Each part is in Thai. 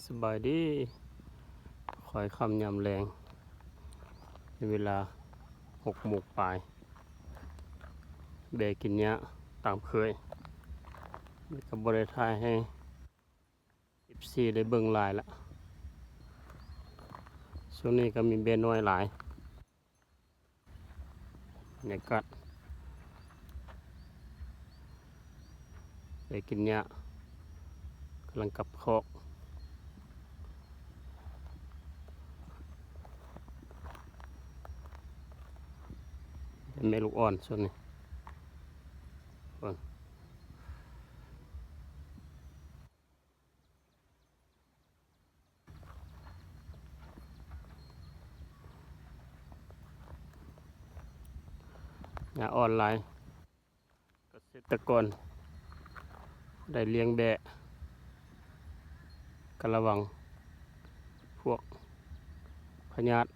สบายดีคอยคำยำแรงในเวลา6 โมงปลายเบกินเนี้ยตามเคยกับบริทายให้14ได้เบิ่งลายละช่วงนี้ก็มีเบน้อยหลายเนี่ยกัดเบกินเนี้ยกำลังกลับคอกเป็นแม่ลูกอ่อนส่วนนี้งานออนไลน์เกษตรกรได้เลี้ยงแบะกระวังพวกพยาธิ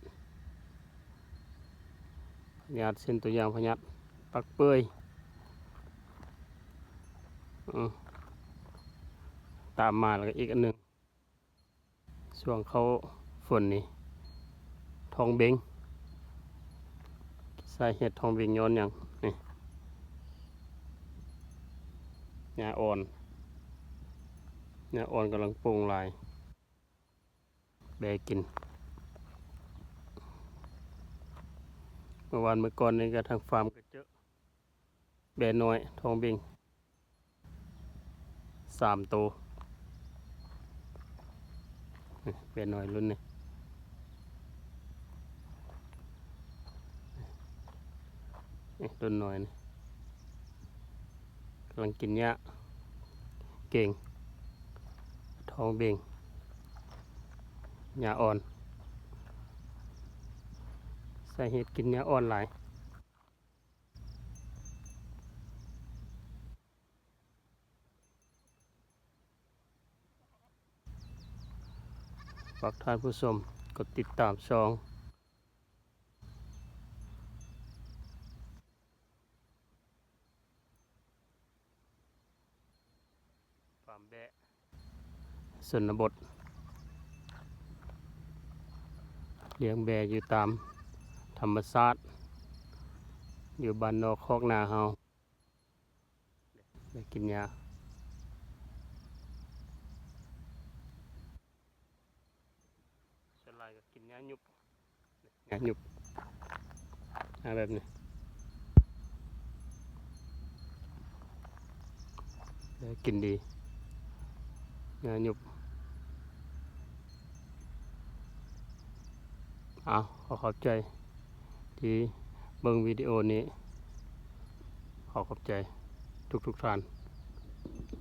เส้นตัวอย่างพยาธิปักเปื่อยตามมาแล้วก็อีกอันหนึ่งช่วงเขาฝนนี่ทองเบงสาเหตุทองเบงย้อนอย่างนี่หญ้าอ่อนกำลังโป่งลายแบกินเมื่อวานเมื่อก่อนนี่ก็ทางฟาร์มก็เจอแบน้อยทองเบง3 ตัวแบน้อยรุ่นนี้รุ่นน้อยนี่กำลังกินหญ้าเก่งทองเบงหญ้าอ่อนสาเหตุกินหญ้าอ่อนหลายฝากท่านผู้ชมกดติดตามช่องฟาร์มแบะชนบทเลี้ยงแบะอยู่ตามธรรมชาติอยู่บ้านนอกคอกนาเฮาได้กินหญ้าสลายก็กินหญ้าหยุบแบบนี้ได้กินดีหญ้าหยุบขอขอบใจที่เบิ่งวิดีโอนี้ขอขอบใจทุกท่าน